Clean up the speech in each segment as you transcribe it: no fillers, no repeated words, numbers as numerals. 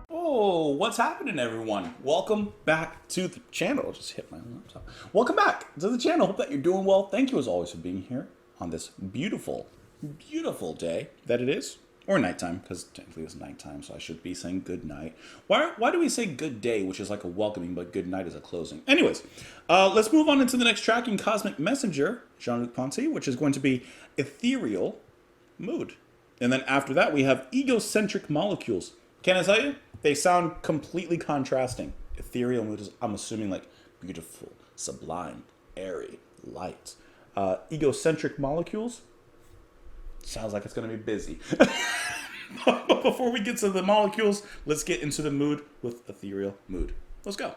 Oh, what's happening, everyone? Welcome back to the channel. I'll just hit my laptop. Welcome back to the channel. Hope that you're doing well. Thank you as always for being here on this beautiful, beautiful day that it is. Or nighttime, because technically it's nighttime, so I should be saying good night. Why do we say good day, which is like a welcoming, but good night is a closing? Anyways, let's move on into the next track in Cosmic Messenger, Jean-Luc Ponty, which is going to be Ethereal Mood. And then after that, we have Egocentric Molecules. Can I tell you? They sound completely contrasting. Ethereal Mood is, I'm assuming, like beautiful, sublime, airy, light. Egocentric Molecules sounds like it's going to be busy. But before we get to the molecules, let's get into the mood with Ethereal Mood. Let's go.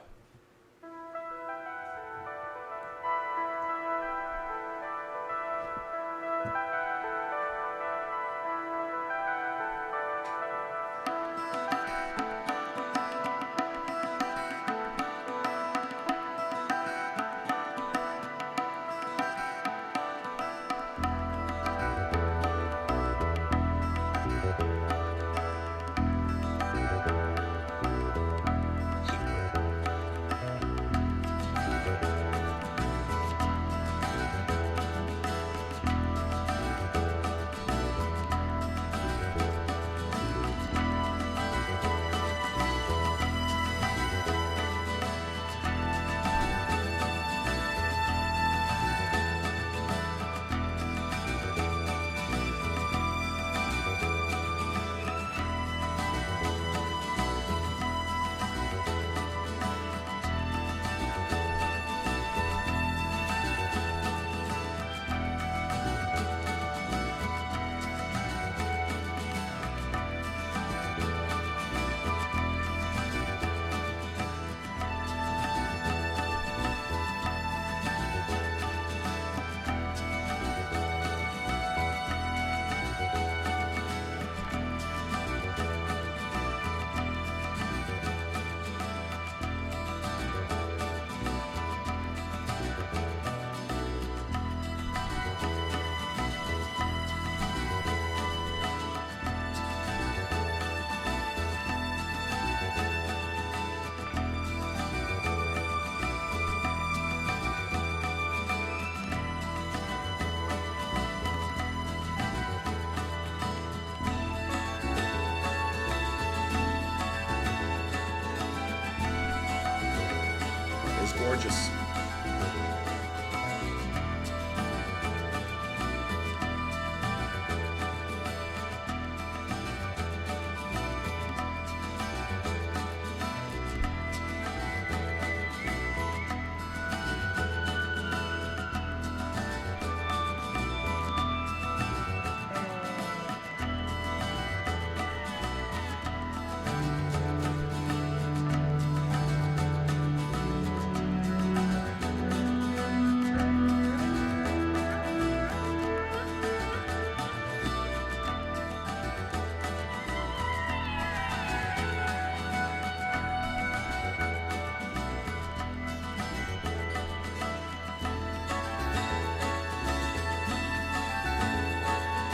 It's gorgeous.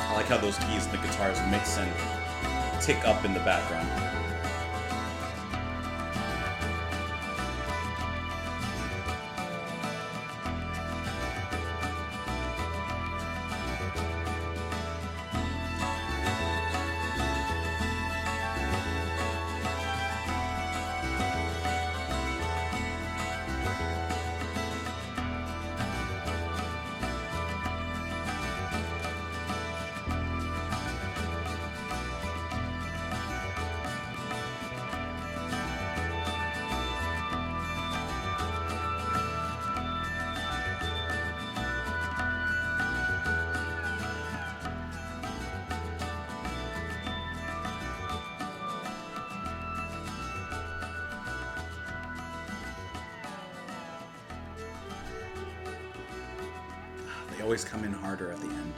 I like how those keys and the guitars mix and tick up in the background. They always come in harder at the end.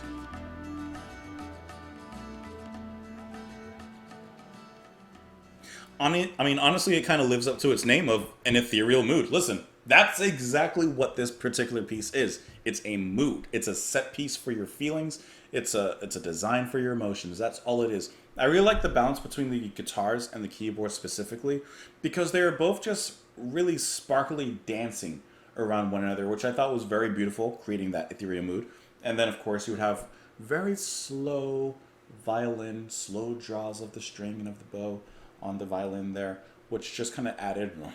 I mean, honestly, it kind of lives up to its name of an ethereal mood. Listen, That's exactly what this particular piece is. It's a mood. It's a set piece for your feelings. It's a design for your emotions. That's all it is. I really like the balance between the guitars and the keyboard specifically because they are both just really sparkly dancing around one another, which I thought was very beautiful, creating that ethereal mood. And then, of course, you would have very slow violin, slow draws of the string and of the bow on the violin there, which just kind of added, I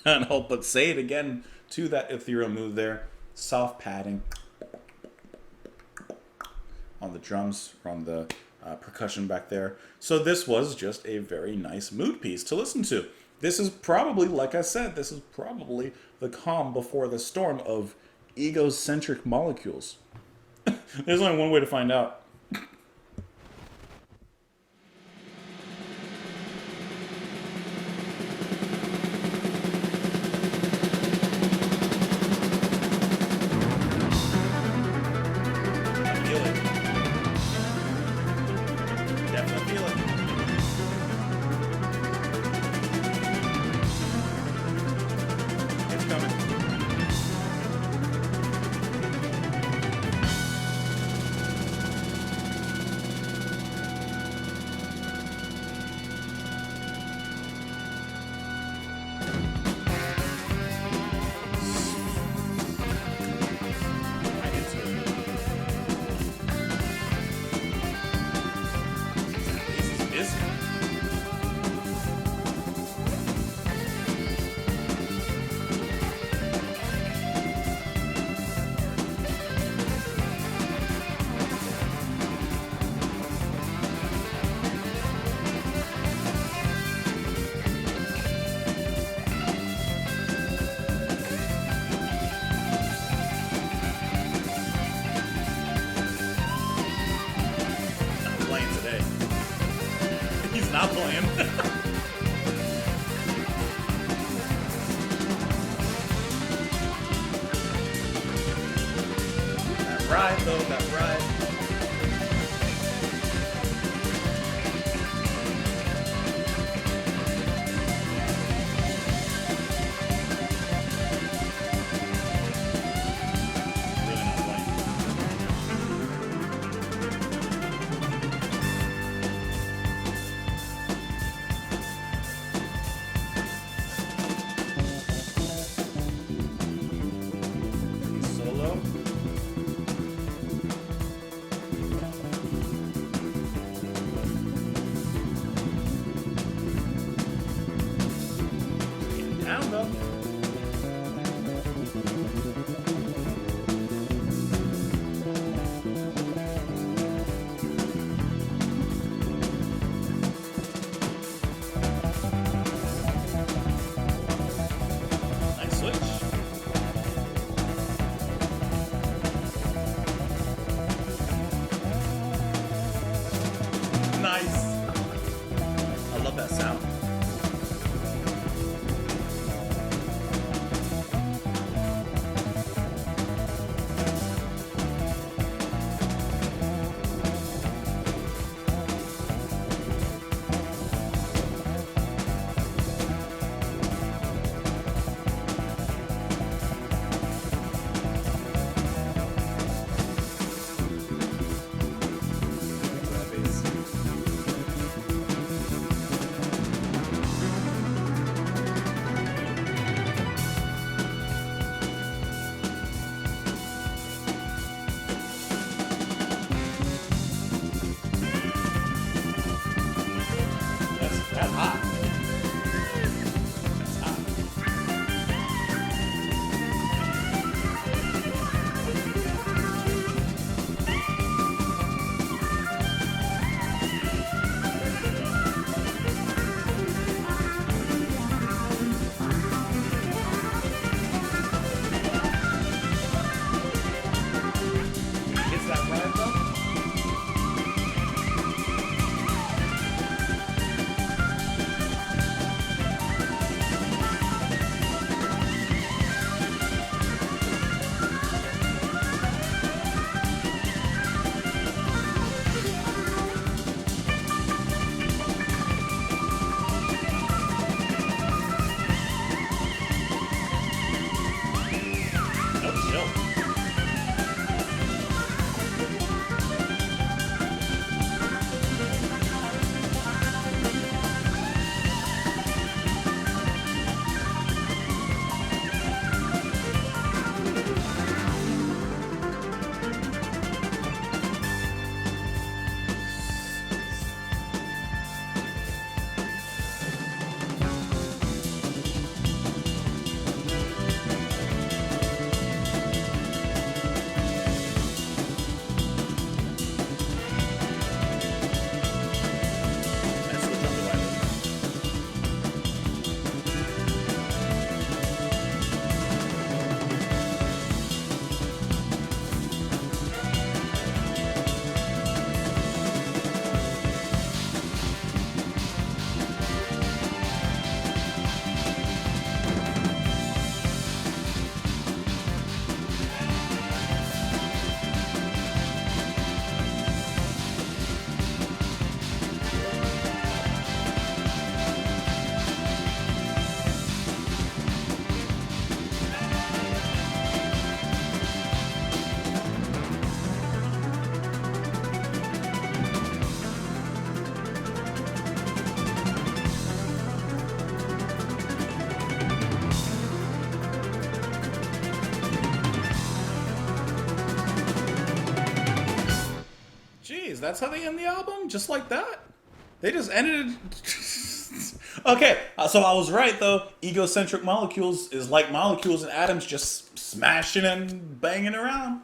can't help but say it again, to that ethereal mood there. Soft padding on the drums, or on the percussion back there. So this was just a very nice mood piece to listen to. This is probably, like I said, this is probably the calm before the storm of egocentric molecules. There's only one way to find out. I feel it. Definitely feel it. It's coming. Right into it. This is busy. Not playing today. He's not playing. That ride, though, that ride. Really not playing. Jeez, that's how they end the album? Just like that? They just ended it. Okay, so I was right though. Egocentric molecules is like molecules and atoms just smashing and banging around.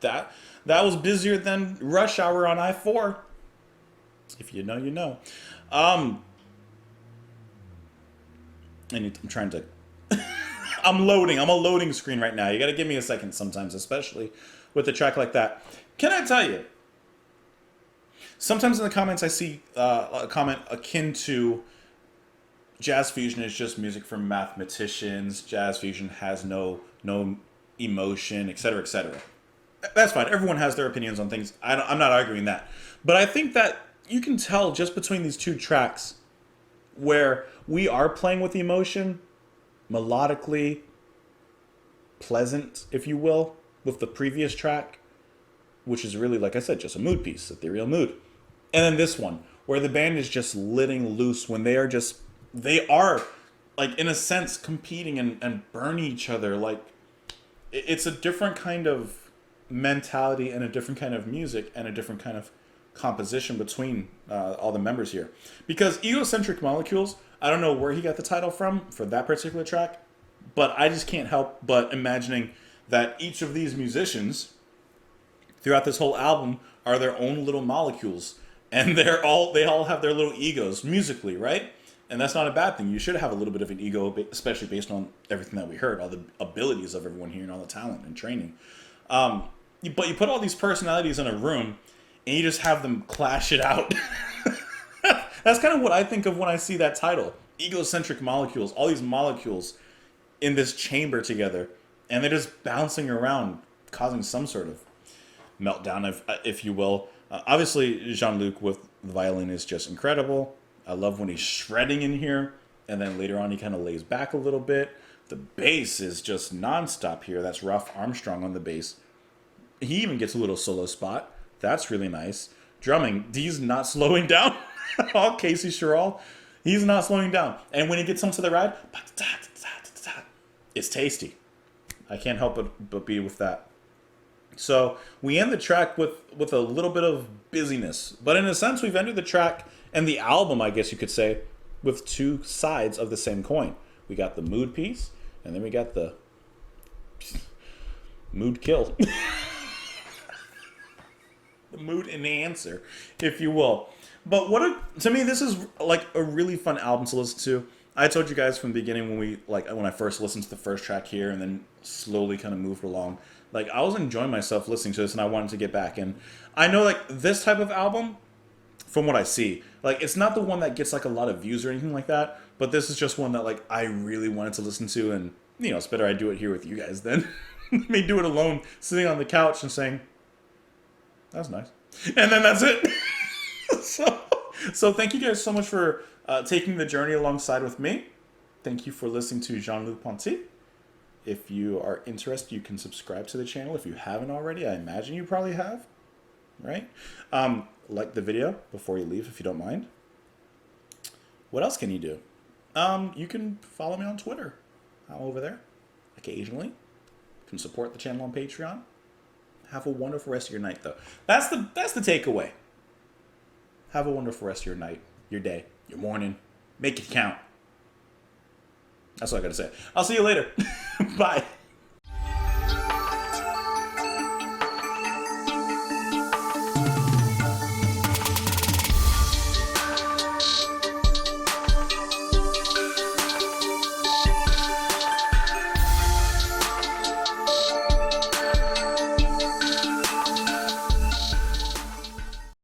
That that was busier than rush hour on I-4. If you know, you know. I'm trying to. I'm loading. I'm a loading screen right now. You got to give me a second sometimes, especially with a track like that. Can I tell you? Sometimes in the comments I see a comment akin to jazz fusion is just music for mathematicians. Jazz fusion has no emotion, etc., etc. That's fine. Everyone has their opinions on things. I'm not arguing that. But I think that you can tell just between these two tracks where we are playing with the emotion, melodically pleasant, if you will, with the previous track, which is really, like I said, just a mood piece, ethereal mood. And then this one, where the band is just letting loose when they are, like, in a sense, competing and burning each other. Like, it's a different kind of mentality and a different kind of music and a different kind of composition between all the members here. Because Egocentric Molecules, I don't know where he got the title from for that particular track, but I just can't help but imagining that each of these musicians throughout this whole album are their own little molecules, and they all have their little egos musically, right? And that's not a bad thing. You should have a little bit of an ego, especially based on everything that we heard, all the abilities of everyone here and all the talent and training. But you put all these personalities in a room and you just have them clash it out. That's kind of what I think of when I see that title. Egocentric molecules. All these molecules in this chamber together. And they're just bouncing around, causing some sort of meltdown, if you will. Obviously, Jean-Luc with the violin is just incredible. I love when he's shredding in here. And then later on, he kind of lays back a little bit. The bass is just nonstop here. That's Ralph Armstrong on the bass. He even gets a little solo spot. That's really nice. Drumming, he's not slowing down. Oh, Casey Sherall, he's not slowing down. And when he gets onto the ride, it's tasty. I can't help but be with that. So we end the track with a little bit of busyness. But in a sense, we've ended the track and the album, I guess you could say, with two sides of the same coin. We got the mood piece, and then we got the mood kill. The mood enhancer, if you will. But to me, this is like a really fun album to listen to. I told you guys from the beginning when I first listened to the first track here and then slowly kind of moved along, like I was enjoying myself listening to this and I wanted to get back in. I know like this type of album, from what I see, like it's not the one that gets like a lot of views or anything like that, but this is just one that like I really wanted to listen to, and you know, it's better I do it here with you guys than me do it alone, sitting on the couch and saying, that's nice. And then that's it. So thank you guys so much for taking the journey alongside with me. Thank you for listening to Jean-Luc Ponty. If you are interested, you can subscribe to the channel. If you haven't already, I imagine you probably have, right? Like the video before you leave, if you don't mind. What else can you do? You can follow me on Twitter. I'm over there occasionally. You can support the channel on Patreon. Have a wonderful rest of your night, though. That's the takeaway. Have a wonderful rest of your night, your day, your morning. Make it count. That's all I gotta say. I'll see you later. Bye.